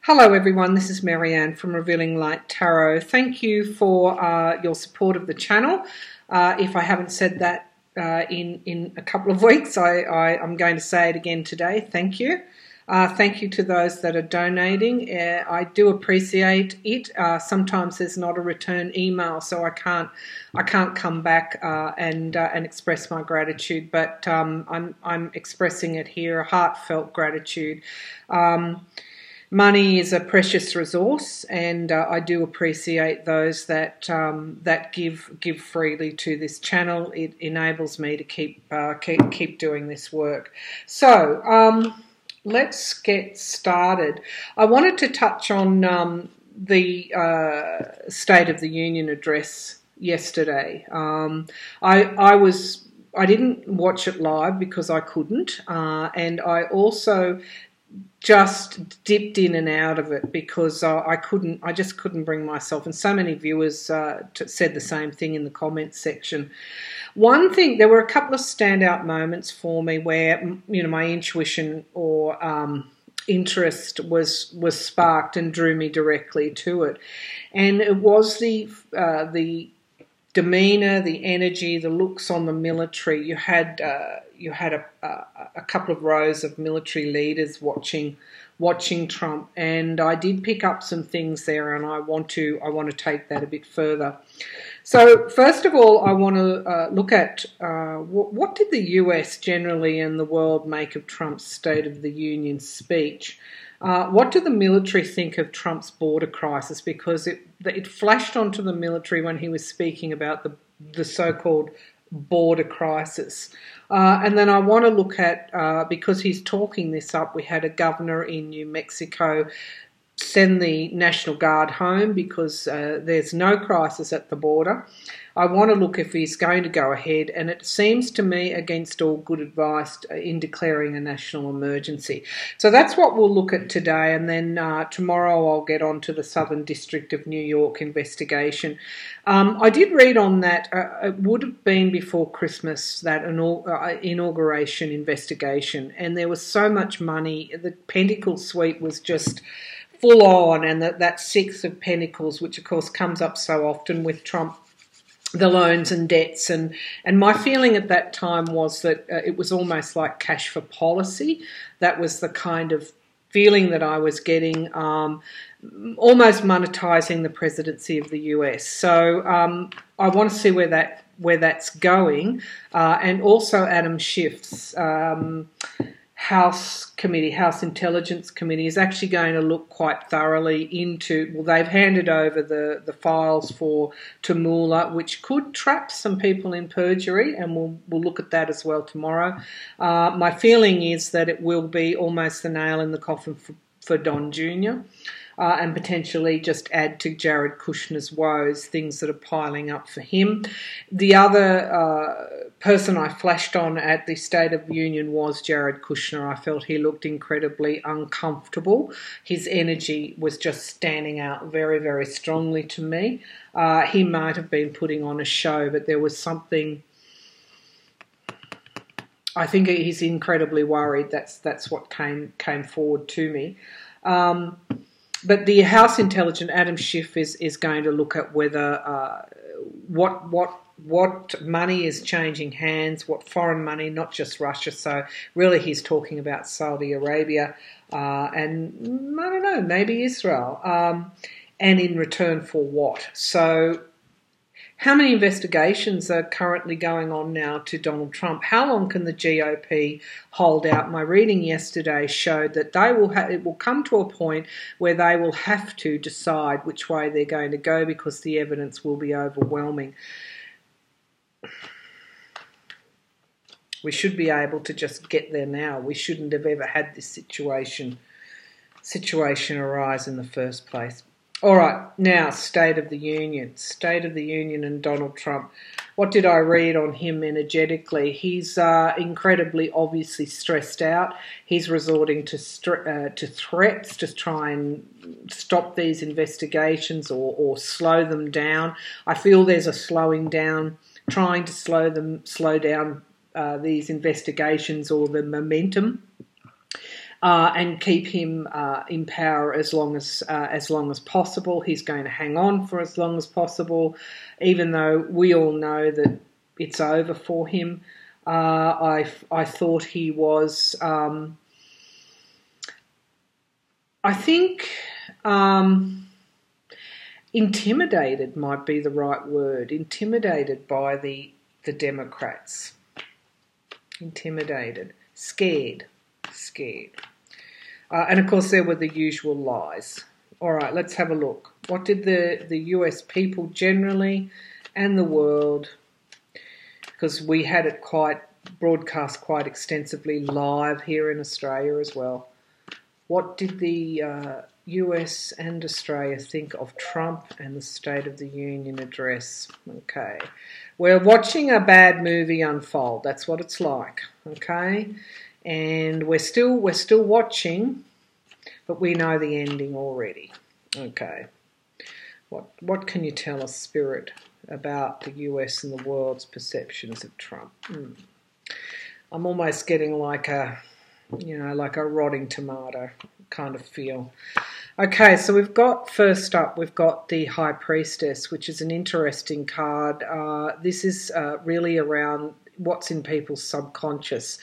Hello everyone, this is Marianne from Revealing Light Tarot. Thank you for your support of the channel. If I haven't said that in a couple of weeks, I'm going to say it again today. Thank you. Thank you to those that are donating. I do appreciate it. Sometimes there's not a return email, so I can't come back and express my gratitude. But I'm expressing it here, a heartfelt gratitude. Money is a precious resource, and I do appreciate those that give freely to this channel. It enables me to keep doing this work. So let's get started. I wanted to touch on the State of the Union address yesterday. I didn't watch it live because I couldn't, and I also just dipped in and out of it because I just couldn't bring myself, and so many viewers said the same thing in the comments section. One thing, there were a couple of standout moments for me where, you know, my intuition or interest was sparked and drew me directly to it, and it was the demeanour, the energy, the looks on the military. You had a couple of rows of military leaders watching Trump, and I did pick up some things there, and I want to take that a bit further. So first of all, I want to look at what did the US generally and the world make of Trump's State of the Union speech. What do the military think of Trump's border crisis? Because it flashed onto the military when he was speaking about the so-called border crisis. And then I want to look at, because he's talking this up, we had a governor in New Mexico send the National Guard home because there's no crisis at the border. I want to look if he's going to go ahead, and it seems to me against all good advice in declaring a national emergency. So that's what we'll look at today, and then tomorrow I'll get on to the Southern District of New York investigation. I did read on that it would have been before Christmas, that inauguration investigation, and there was so much money. The Pentacle Suite was just full on, and that Six of Pentacles, which of course comes up so often with Trump, the loans and debts, and my feeling at that time was that it was almost like cash for policy. That was the kind of feeling that I was getting, almost monetizing the presidency of the US. So I want to see where that's going, and also Adam Schiff's House Intelligence Committee is actually going to look quite thoroughly into, well, they've handed over the files to Mueller, which could trap some people in perjury, and we'll look at that as well tomorrow. My feeling is that it will be almost the nail in the coffin for Don Jr., and potentially just add to Jared Kushner's woes, things that are piling up for him. The other person I flashed on at the State of the Union was Jared Kushner. I felt he looked incredibly uncomfortable. His energy was just standing out very, very strongly to me. He might have been putting on a show, but there was something. I think he's incredibly worried. That's what came forward to me. But the House Intelligence, Adam Schiff, is going to look at whether what money is changing hands, what foreign money, not just Russia. So really, he's talking about Saudi Arabia and I don't know, maybe Israel, and in return for what? So how many investigations are currently going on now to Donald Trump? How long can the GOP hold out? My reading yesterday showed that it will come to a point where they will have to decide which way they're going to go because the evidence will be overwhelming. We should be able to just get there now. We shouldn't have ever had this situation arise in the first place. All right, now State of the Union. State of the Union and Donald Trump. What did I read on him energetically? He's incredibly obviously stressed out. He's resorting to threats to try and stop these investigations or slow them down. I feel there's a slowing down, trying to slow down these investigations or the momentum. and keep him in power as long as possible. He's going to hang on for as long as possible, even though we all know that it's over for him. I thought he was. I think intimidated might be the right word. Intimidated by the Democrats. Intimidated, scared. And of course there were the usual lies. All right, let's have a look. What did the US people generally and the world, because we had it broadcast quite extensively live here in Australia as well. What did the US and Australia think of Trump and the State of the Union address? Okay. We're watching a bad movie unfold. That's what it's like. Okay? And we're still watching, but we know the ending already. Okay. What can you tell us, Spirit, about the US and the world's perceptions of Trump? I'm almost getting like a rotting tomato kind of feel. Okay, so first up, we've got the High Priestess, which is an interesting card. This is really around what's in people's subconscious,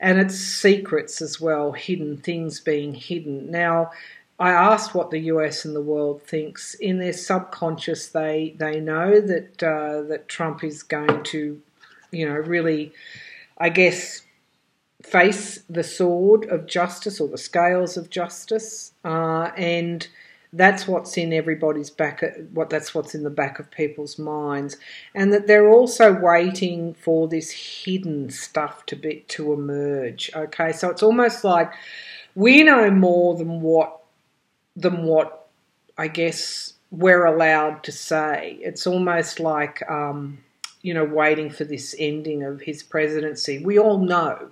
and it's secrets as well, hidden things being hidden. Now, I asked what the US and the world thinks. In their subconscious, they know that Trump is going to, really, I guess, face the sword of justice or the scales of justice, and that's what's in everybody's back. That's what's in the back of people's minds, and that they're also waiting for this hidden stuff to emerge. Okay, so it's almost like we know more than what I guess we're allowed to say. It's almost like waiting for this ending of his presidency. We all know.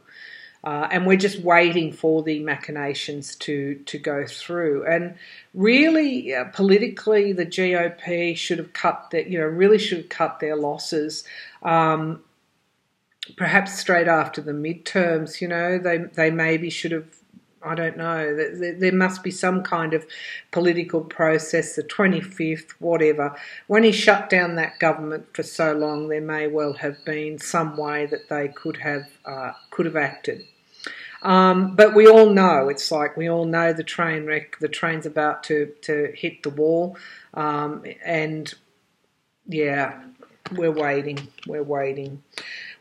And we're just waiting for the machinations to go through. And really, politically, the GOP should have cut their losses. Perhaps straight after the midterms, they maybe should have. I don't know. There must be some kind of political process, the 25th, whatever. When he shut down that government for so long, there may well have been some way that they could have acted. But we all know, it's like we all know the train wreck, the train's about to hit the wall. And yeah, we're waiting.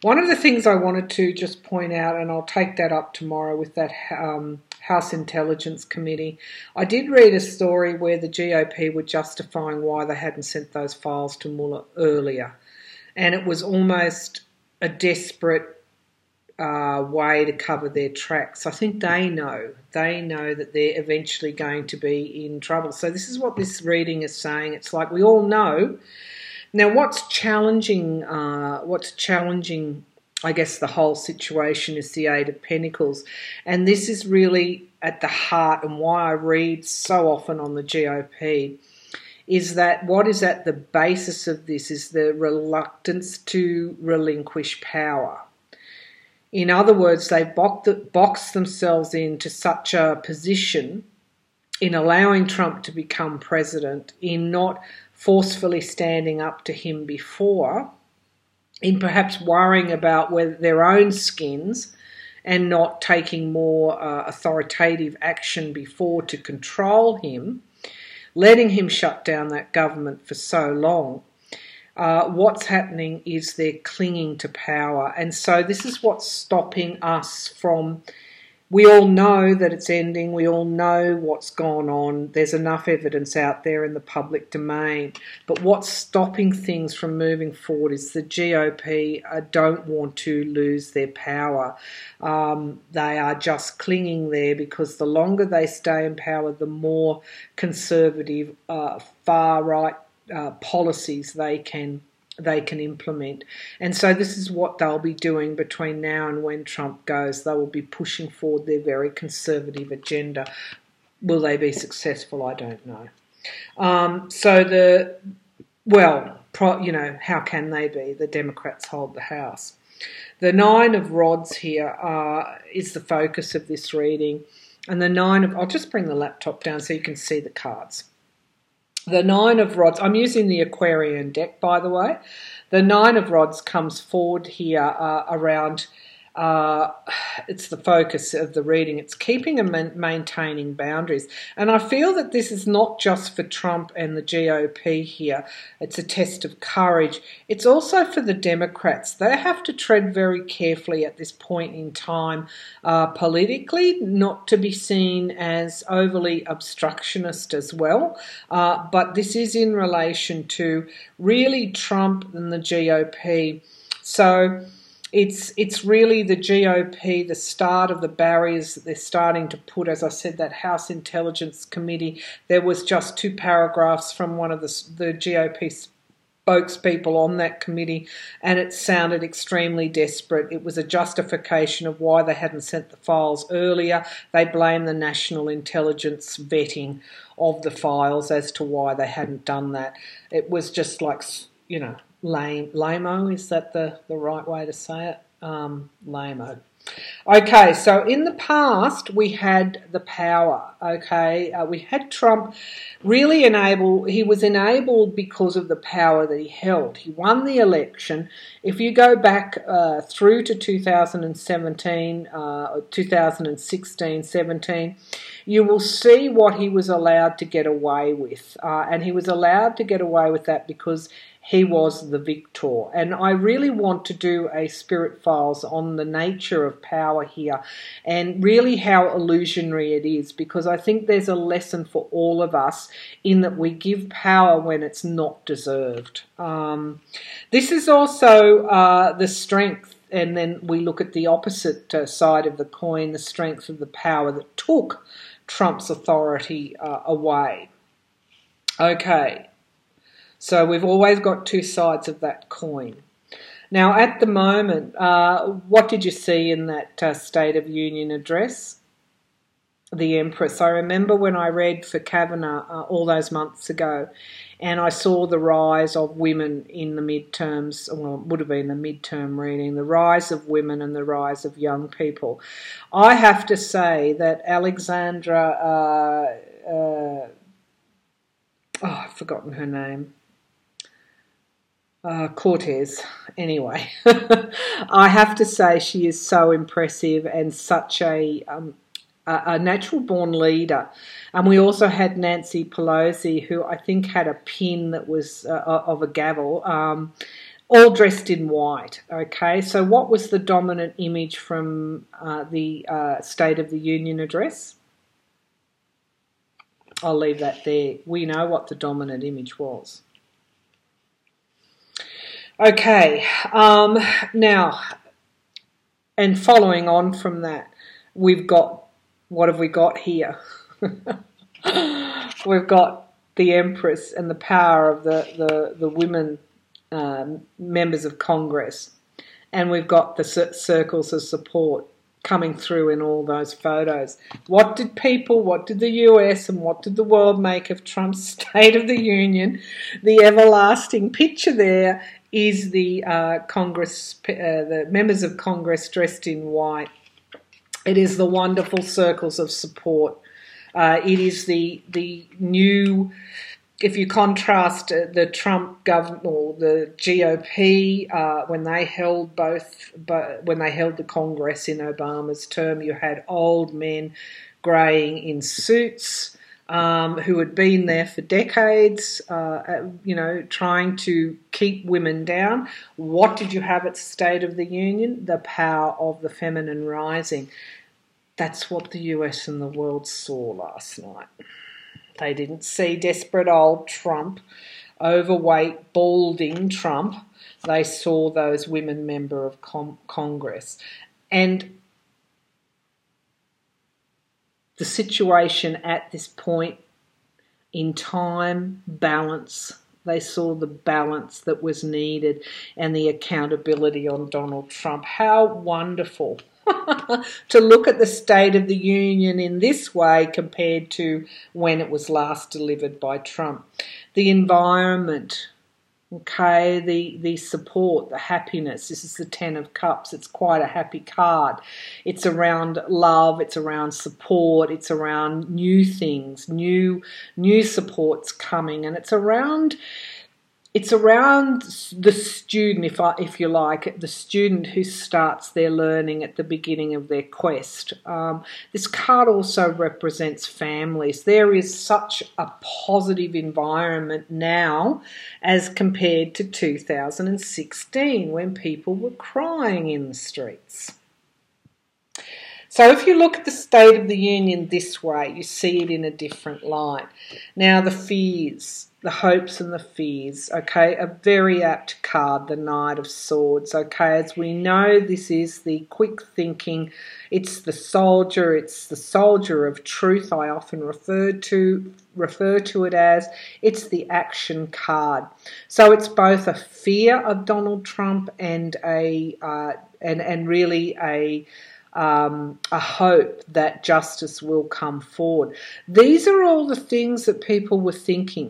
One of the things I wanted to just point out, and I'll take that up tomorrow with that House Intelligence Committee, I did read a story where the GOP were justifying why they hadn't sent those files to Mueller earlier. And it was almost a desperate way to cover their tracks. I think they know that they're eventually going to be in trouble. So this is what this reading is saying. It's like we all know. Now, what's challenging, I guess, the whole situation is the Eight of Pentacles. And this is really at the heart, and why I read so often on the GOP, is that what is at the basis of this is the reluctance to relinquish power. In other words, they boxed themselves into such a position in allowing Trump to become president, in not forcefully standing up to him before, in perhaps worrying about their own skins and not taking more authoritative action before to control him, letting him shut down that government for so long. What's happening is they're clinging to power. And so this is what's stopping us from... We all know that it's ending. We all know what's gone on. There's enough evidence out there in the public domain. But what's stopping things from moving forward is the GOP don't want to lose their power. They are just clinging there because the longer they stay in power, the more conservative, far-right policies they can implement. And so this is what they'll be doing between now and when Trump goes. They will be pushing forward their very conservative agenda. Will they be successful? I don't know. How can they be? The Democrats hold the House. The Nine of Rods here is the focus of this reading. And the nine of, I'll just bring the laptop down so you can see the cards. The nine of rods, I'm using the Aquarian deck, by the way. The nine of rods comes forward here around, it's the focus of the reading. It's keeping and maintaining boundaries. And I feel that this is not just for Trump and the GOP here. It's a test of courage. It's also for the Democrats. They have to tread very carefully at this point in time politically, not to be seen as overly obstructionist as well. But this is in relation to really Trump and the GOP. So it's really the GOP, the start of the barriers that they're starting to put. As I said, that House Intelligence Committee, there was just 2 paragraphs from one of the GOP spokespeople on that committee, and it sounded extremely desperate. It was a justification of why they hadn't sent the files earlier. They blamed the national intelligence vetting of the files as to why they hadn't done that. It was just like, you know, lame-o, is that the right way to say it? Lame-o. Okay, so in the past we had the power, okay? We had Trump really he was enabled because of the power that he held. He won the election. If you go back through to 2017, 2016, 17, you will see what he was allowed to get away with. And he was allowed to get away with that because he was the victor. And I really want to do a Spirit Files on the nature of power here and really how illusionary it is, because I think there's a lesson for all of us in that we give power when it's not deserved. This is also the strength, and then we look at the opposite side of the coin, the strength of the power that took Trump's authority away. Okay. So we've always got 2 sides of that coin. Now, at the moment, what did you see in that State of Union address? The Empress. I remember when I read for Kavanagh all those months ago, and I saw the rise of women in the midterms, well, it would have been the midterm reading, the rise of women and the rise of young people. I have to say that Alexandra, I've forgotten her name. Cortez, anyway. I have to say she is so impressive and such a natural-born leader. And we also had Nancy Pelosi, who I think had a pin that was of a gavel, all dressed in white. Okay, so what was the dominant image from the State of the Union address? I'll leave that there. We know what the dominant image was. Okay, now, and following on from that, we've got, what have we got here? We've got the Empress and the power of the women members of Congress, and we've got the circles of support coming through in all those photos. What did the US and what did the world make of Trump's State of the Union? The everlasting picture there is the the members of Congress dressed in white. It is the wonderful circles of support. It is the new, if you contrast the Trump government or the GOP when they held the Congress in Obama's term, you had old men greying in suits who had been there for decades, trying to keep women down. What did you have at State of the Union? The power of the feminine rising. That's what the US and the world saw last night. They didn't see desperate old Trump, overweight, balding Trump. They saw those women member of Congress. And the situation at this point in time, balance. They saw the balance that was needed and the accountability on Donald Trump. How wonderful to look at the State of the Union in this way compared to when it was last delivered by Trump. The environment, Okay, the support, the happiness. This is the Ten of Cups. It's quite a happy card. It's around love. It's around support. It's around new things, new supports coming, and it's around the student, if you like, the student who starts their learning at the beginning of their quest. This card also represents families. There is such a positive environment now as compared to 2016 when people were crying in the streets. So if you look at the State of the Union this way, you see it in a different light. Now the fears, the hopes and the fears, okay, a very apt card, the Knight of Swords, okay, as we know this is the quick thinking, it's the soldier of truth, I often refer to it as, it's the action card. So it's both a fear of Donald Trump and really a hope that justice will come forward. These are all the things that people were thinking.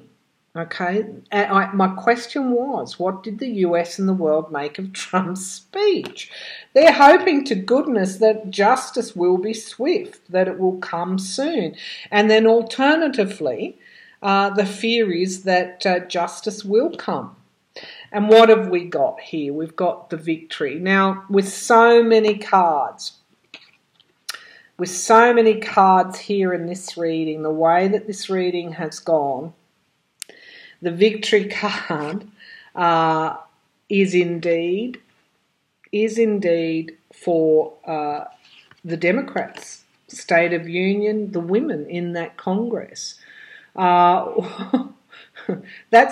Okay, my question was, what did the US and the world make of Trump's speech? They're hoping to goodness that justice will be swift, that it will come soon. And then alternatively, the fear is that justice will come. And what have we got here? We've got the victory. Now, with so many cards here in this reading, the way that this reading has gone, the victory card is indeed for the Democrats, State of Union, the women in that Congress. That's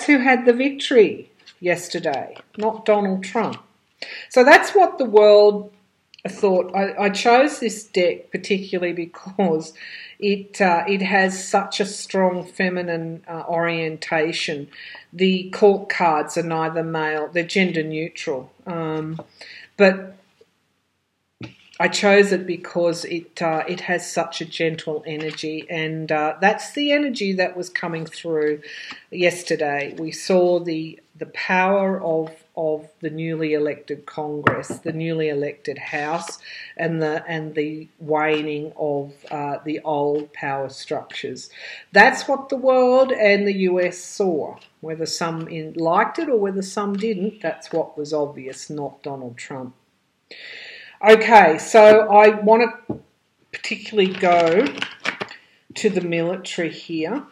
who had the victory yesterday, not Donald Trump. So that's what the world thought. I chose this deck particularly because it has such a strong feminine orientation. The court cards are neither male; they're gender neutral. But I chose it because it has such a gentle energy, and that's the energy that was coming through yesterday. We saw the power of the newly elected Congress, the newly elected House, and the waning of the old power structures. That's what the world and the US saw. Whether some liked it or whether some didn't, that's what was obvious, not Donald Trump. Okay, so I want to particularly go to the military here.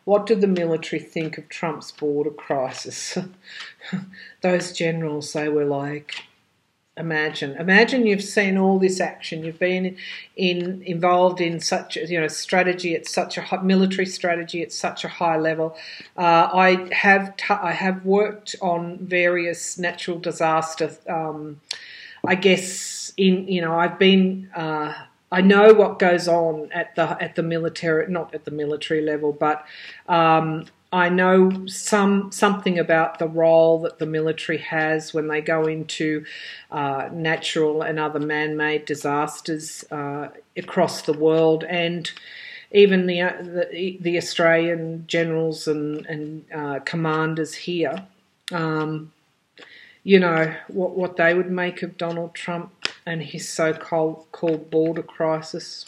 What did the military think of Trump's border crisis? Those generals, they were like, imagine you've seen all this action, you've been involved in such strategy at such a military strategy at such a high level. I have worked on various natural disaster. I guess I've been. I know what goes on at the military, not at the military level, but I know something about the role that the military has when they go into natural and other man-made disasters across the world, and even the Australian generals and commanders here. What they would make of Donald Trump and his so-called border crisis.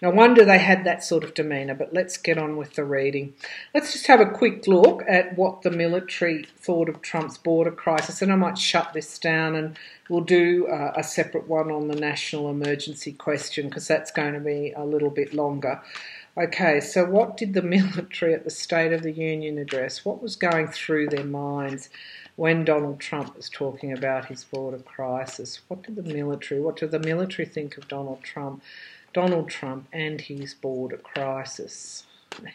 No wonder they had that sort of demeanour, but let's get on with the reading. Let's just have a quick look at what the military thought of Trump's border crisis, and I might shut this down and we'll do a separate one on the national emergency question because that's going to be a little bit longer. Okay, so what did the military at the State of the Union address? What was going through their minds when Donald Trump was talking about his border crisis? What did the military think of Donald Trump and his border crisis?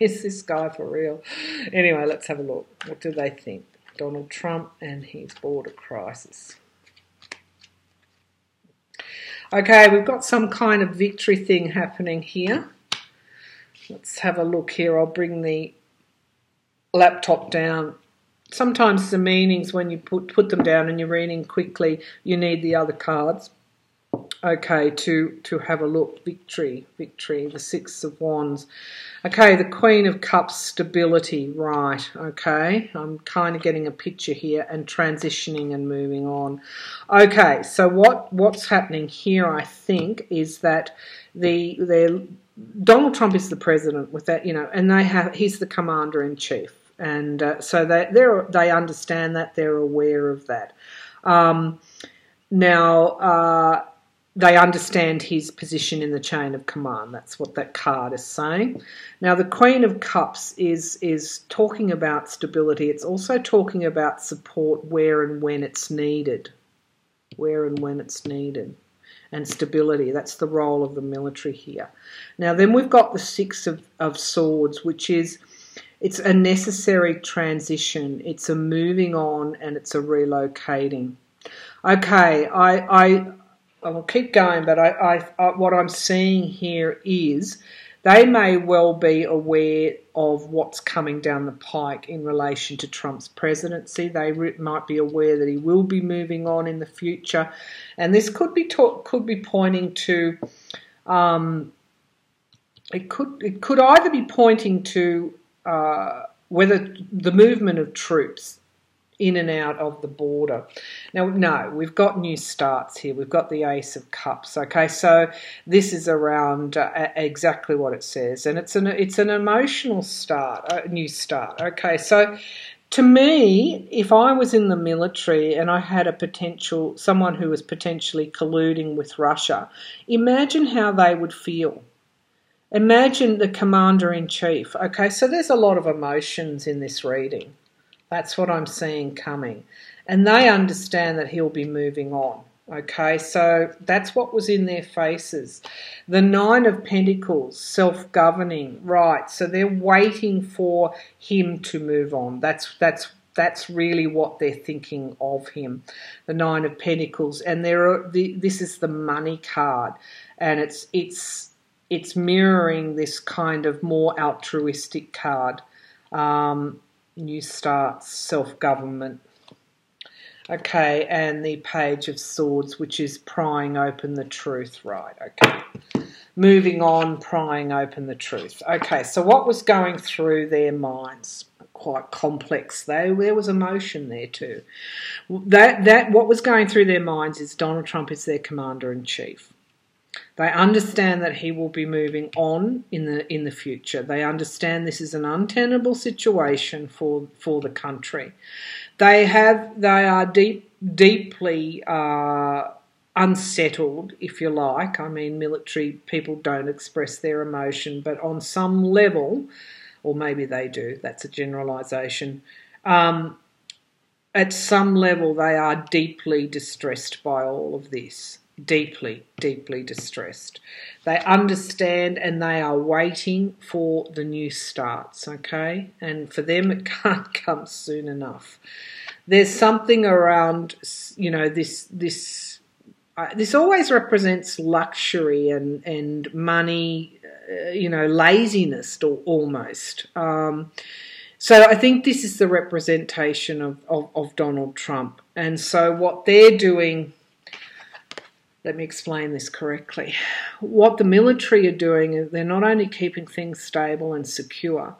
Is this guy for real? Anyway, let's have a look. What do they think? Donald Trump and his border crisis. Okay, we've got some kind of victory thing happening here. Let's have a look here. I'll bring the laptop down. Sometimes the meanings, when you put them down and you're reading quickly, you need the other cards. Okay, to have a look. Victory, the Six of Wands. Okay, the Queen of Cups, stability, right, okay. I'm kind of getting a picture here, and transitioning and moving on. Okay, so what's happening here, I think, is that Donald Trump is the president with that, and he's the commander-in-chief. And so they understand that, they're aware of that. Now, they understand his position in the chain of command. That's what that card is saying. Now, the Queen of Cups is talking about stability. It's also talking about support where and when it's needed. Where and when it's needed. And stability. That's the role of the military here. Now, then we've got the Six of Swords, which is, it's a necessary transition. It's a moving on, and it's a relocating. Okay, I will keep going, but what I'm seeing here is they may well be aware of what's coming down the pike in relation to Trump's presidency. They might be aware that he will be moving on in the future, and this could be pointing to. It could either be pointing to whether the movement of troops in and out of the border. Now, no, we've got new starts here. We've got the Ace of Cups. Okay, so this is around exactly what it says, and it's an emotional start, a new start. Okay, so to me, if I was in the military and I had someone who was potentially colluding with Russia, imagine how they would feel. Imagine the commander-in-chief. Okay, so there's a lot of emotions in this reading. That's what I'm seeing coming. And they understand that he'll be moving on. Okay, so that's what was in their faces. The Nine of Pentacles, self-governing, right. So they're waiting for him to move on. That's really what they're thinking of him. The Nine of Pentacles. And this is the money card. And it's mirroring this kind of more altruistic card. New starts, self-government. Okay, and the Page of Swords, which is prying open the truth. Right, okay. Moving on, prying open the truth. Okay, so what was going through their minds? Quite complex. There was emotion there too. What was going through their minds is Donald Trump is their commander-in-chief. They understand that he will be moving on in the future. They understand this is an untenable situation for the country. They are deeply unsettled, if you like. I mean, military people don't express their emotion, but on some level, or maybe they do. That's a generalisation. At some level, they are deeply distressed by all of this. Deeply, deeply distressed. They understand and they are waiting for the new starts, okay? And for them, it can't come soon enough. There's something around, this always represents luxury and money, laziness almost. So I think this is the representation of Donald Trump. And so what they're doing... Let me explain this correctly. What the military are doing is they're not only keeping things stable and secure,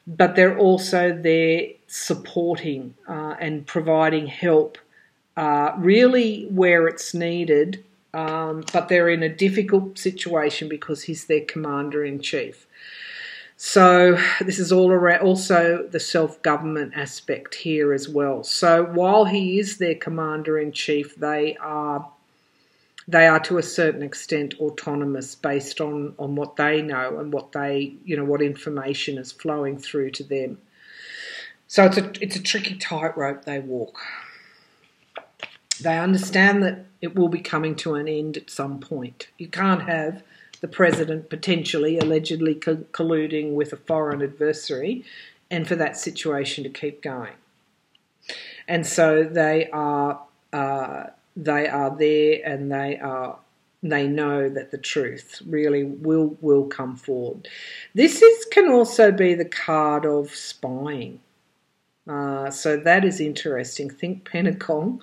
but they're also there supporting and providing help really where it's needed, but they're in a difficult situation because he's their commander-in-chief. So this is all around also the self-government aspect here as well. So while he is their commander-in-chief, they are to a certain extent autonomous based on what they know and what what information is flowing through to them. So it's a tricky tightrope they walk. They understand that it will be coming to an end at some point. You can't have the president potentially, allegedly colluding with a foreign adversary and for that situation to keep going. And so they are there, and they know that the truth really will come forward. This can also be the card of spying. So that is interesting. Think Pentagon,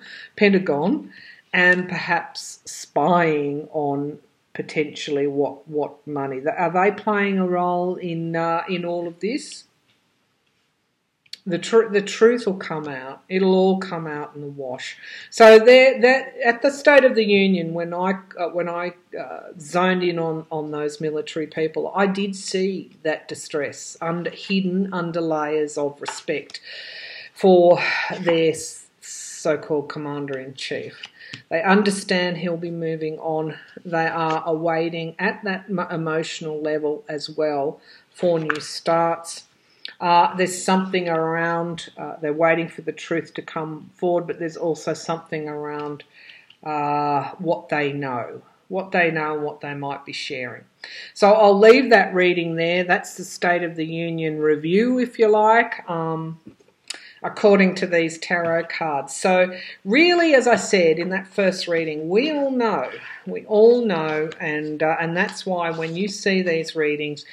and perhaps spying on potentially what money. Are they playing a role in all of this? The truth will come out. It'll all come out in the wash. So that at the State of the Union, when I zoned in on those military people, I did see that distress hidden under layers of respect for their so-called commander-in-chief. They understand he'll be moving on. They are awaiting at that emotional level as well for new starts. There's something around, they're waiting for the truth to come forward, but there's also something around what they know and what they might be sharing. So I'll leave that reading there. That's the State of the Union review, if you like, according to these tarot cards. So really, as I said in that first reading, we all know, and that's why when you see these readings,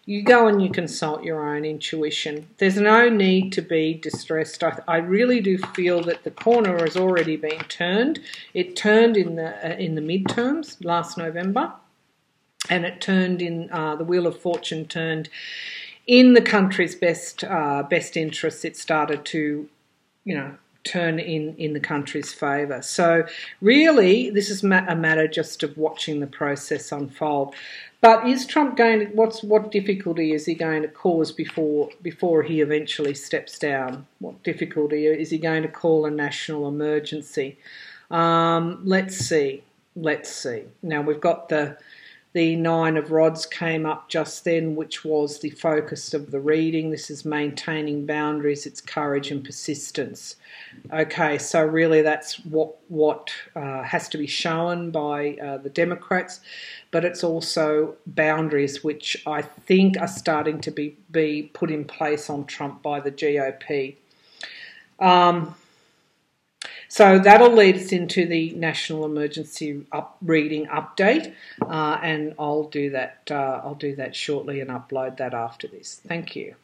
you go and you consult your own intuition. There's no need to be distressed. I really do feel that the corner has already been turned. It turned in the midterms last November, and it turned in the Wheel of Fortune turned in the country's best interests. It started to, turn in the country's favour. So really, this is a matter just of watching the process unfold. But is Trump going to, what difficulty is he going to cause before he eventually steps down? What difficulty is he going to call a national emergency? Let's see. Now we've got the Nine of Rods came up just then, which was the focus of the reading. This is maintaining boundaries, it's courage and persistence. Okay, so really that's what has to be shown by the Democrats, but it's also boundaries which I think are starting to be put in place on Trump by the GOP. So that'll lead us into the National Emergency reading update, and I'll do that shortly and upload that after this. Thank you.